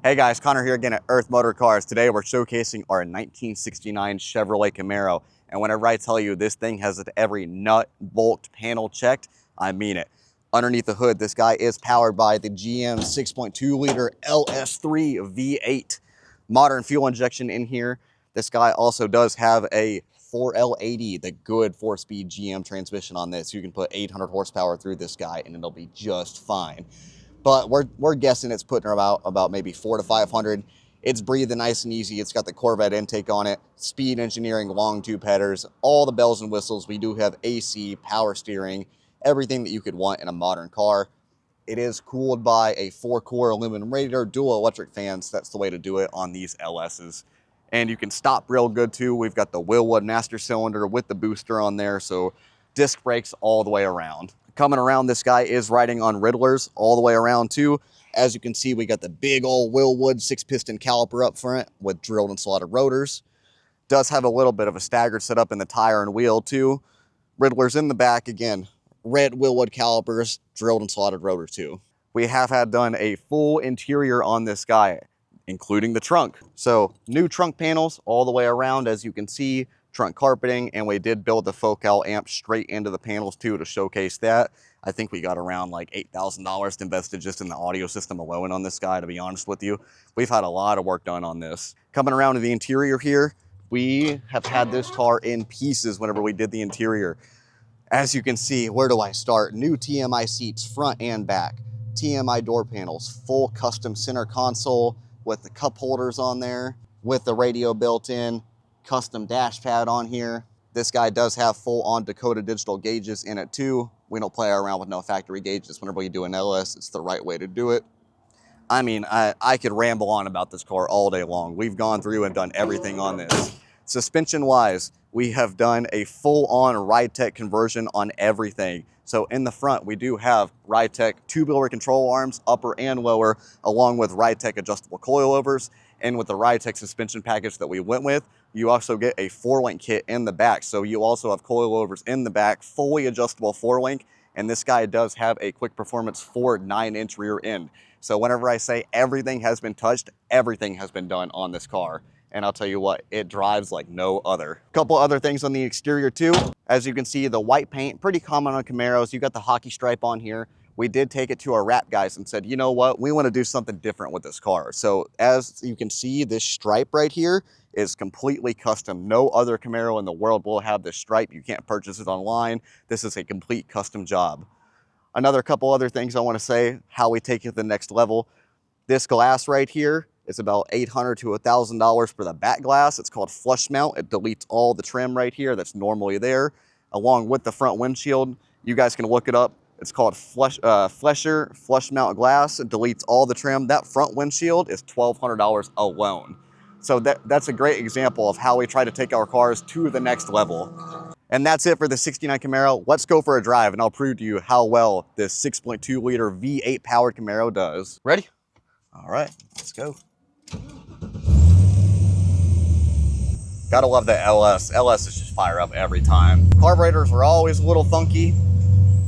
Hey guys, Connor here again at Earth MotorCars. Today we're showcasing our 1969 Chevrolet Camaro. And whenever I tell you this thing has every nut, bolt, panel checked, I mean it. Underneath the hood, this guy is powered by the GM 6.2 liter LS3 V8. Modern fuel injection in here. This guy also does have a 4L80, the good 4-speed GM transmission on this. You can put 800 horsepower through this guy and it'll be just fine. But we're guessing it's putting about maybe 400 to 500. It's breathing nice and easy. It's got the Corvette intake on it, speed engineering, long tube headers, all the bells and whistles. We do have AC, power steering, everything that you could want in a modern car. It is cooled by a 4-core aluminum radiator, dual electric fans. That's the way to do it on these LSs. And you can stop real good too. We've got the Wilwood master cylinder with the booster on there, so disc brakes all the way around. Coming around, this guy is riding on Riddlers all the way around too. As you can see, we got the big old Wilwood 6-piston caliper up front with drilled and slotted rotors. Does have a little bit of a staggered setup in the tire and wheel too. Riddlers in the back, again, red Wilwood calipers, drilled and slotted rotor too. We have had done a full interior on this guy, including the trunk. So new trunk panels all the way around, as you can see. Trunk carpeting, and we did build the Focal amp straight into the panels too to showcase that. I think we got around like $8,000 invested just in the audio system alone on this guy, to be honest with you. We've had a lot of work done on this. Coming around to the interior here, we have had this car in pieces whenever we did the interior. As you can see, where do I start? New TMI seats, front and back. TMI door panels, full custom center console with the cup holders on there, with the radio built in. Custom dash pad on here. This guy does have full-on Dakota digital gauges in it too. We don't play around with no factory gauges. Whenever you do an LS, it's the right way to do it. I mean, I could ramble on about this car all day long. We've gone through and done everything on this. Suspension-wise, we have done a full-on Ride-Tech conversion on everything. So in the front, we do have Ride-Tech tubular control arms, upper and lower, along with Ride-Tech adjustable coilovers. And with the Ride-Tech suspension package that we went with, you also get a 4-link kit in the back. So you also have coilovers in the back, fully adjustable 4-link. And this guy does have a quick performance Ford 9-inch rear end. So whenever I say everything has been touched, everything has been done on this car. And I'll tell you what, it drives like no other. A couple other things on the exterior too. As you can see, the white paint, pretty common on Camaros. You got the hockey stripe on here. We did take it to our wrap guys and said, you know what, we want to do something different with this car. So as you can see, this stripe right here is completely custom. No other Camaro in the world will have this stripe. You can't purchase it online. This is a complete custom job. Another couple other things I want to say, how we take it to the next level. This glass right here is about $800 to $1,000 for the back glass. It's called flush mount. It deletes all the trim right here that's normally there, along with the front windshield. You guys can look it up. It's called Flesher flush mount glass. It deletes all the trim. That front windshield is $1,200 alone. So that's a great example of how we try to take our cars to the next level. And that's it for the 69 Camaro. Let's go for a drive and I'll prove to you how well this 6.2 liter V8 powered Camaro does. Ready? All right, let's go. Gotta love the LS. LS is just fire up every time. Carburetors are always a little funky,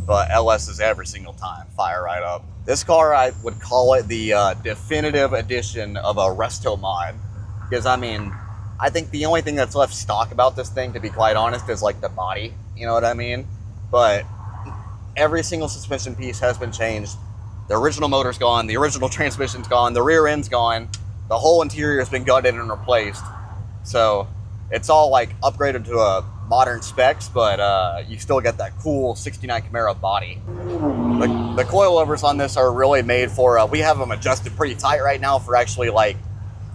but LS is every single time fire right up. This car, I would call it the definitive edition of a Restomod. Because I mean, I think the only thing that's left stock about this thing, to be quite honest, is like the body. You know what I mean? But every single suspension piece has been changed. The original motor's gone, the original transmission's gone, the rear end's gone, the whole interior has been gutted and replaced. So it's all like upgraded to a modern specs, but you still get that cool 69 Camaro body. The coilovers on this are really made for, we have them adjusted pretty tight right now for actually like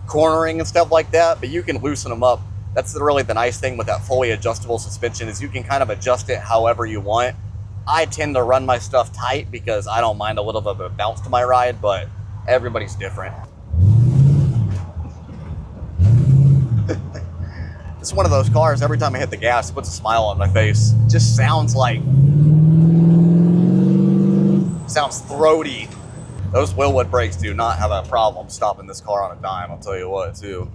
cornering and stuff like that, but you can loosen them up. That's really the nice thing with that fully adjustable suspension, is you can kind of adjust it however you want. I tend to run my stuff tight because I don't mind a little bit of a bounce to my ride, but everybody's different. It's one of those cars, every time I hit the gas, it puts a smile on my face. It just sounds throaty. Those Wilwood brakes do not have a problem stopping this car on a dime, I'll tell you what, too.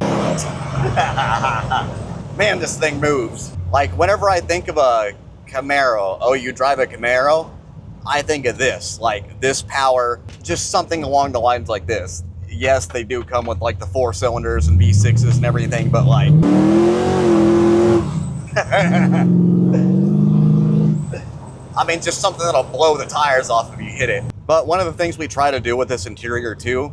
Man, this thing moves. Like, whenever I think of a Camaro, oh, you drive a Camaro? I think of this, like this power, just something along the lines like this. yes, they do come with like the 4 cylinders and V6s and everything, but like, I mean, just something that'll blow the tires off if you hit it. But one of the things we try to do with this interior too,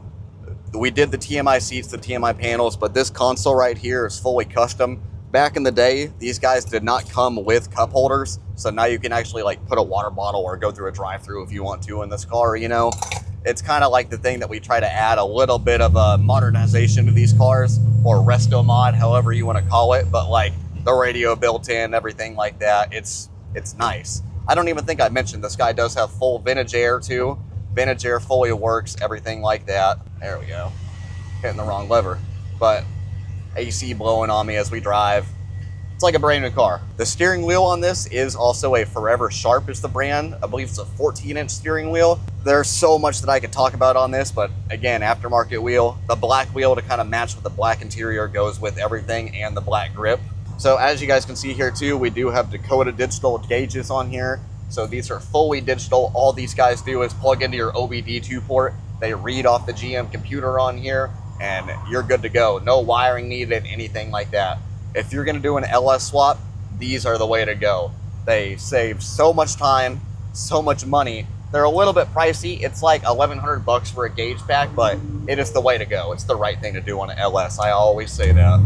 we did the TMI seats, the TMI panels, but this console right here is fully custom. Back in the day, these guys did not come with cup holders, so now you can actually like put a water bottle or go through a drive-through if you want to in this car, you know? It's kind of like the thing that we try to add a little bit of a modernization to these cars, or Restomod, however you want to call it, but like the radio built in, everything like that, it's nice. I don't even think I mentioned this guy does have full vintage air too. Vintage air fully works, everything like that. There we go. Hitting the wrong lever. But AC blowing on me as we drive. It's like a brand new car. The steering wheel on this is also a Forever Sharp is the brand. I believe it's a 14-inch steering wheel. There's so much that I could talk about on this, but again, aftermarket wheel. The black wheel to kind of match with the black interior goes with everything, and the black grip. So as you guys can see here too, we do have Dakota digital gauges on here. So these are fully digital. All these guys do is plug into your OBD2 port. They read off the GM computer on here and you're good to go. No wiring needed, anything like that. If you're gonna do an LS swap, these are the way to go. They save so much time, so much money. They're a little bit pricey. It's like 1,100 bucks for a gauge pack, but it is the way to go. It's the right thing to do on an LS. I always say that.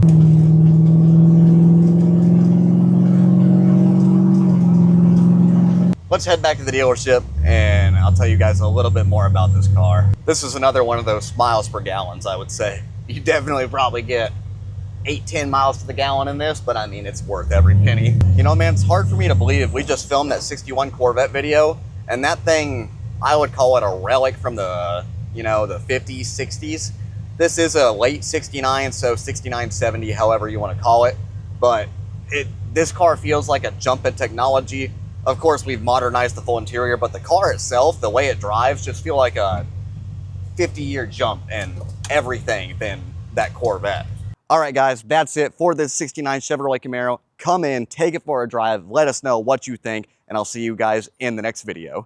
Let's head back to the dealership and I'll tell you guys a little bit more about this car. This is another one of those miles per gallons, I would say. You definitely probably get 8-10 miles to the gallon in this, but I mean, it's worth every penny. You know, man, it's hard for me to believe we just filmed that 61 Corvette video, and that thing, I would call it a relic from the, you know, the 50s, 60s. This is a late 69, so 69, 70, however you want to call it. But this car feels like a jump in technology. Of course, we've modernized the full interior, but the car itself, the way it drives, just feel like a 50-year jump in everything than that Corvette. All right, guys, that's it for this 69 Chevrolet Camaro. Come in, take it for a drive, let us know what you think, and I'll see you guys in the next video.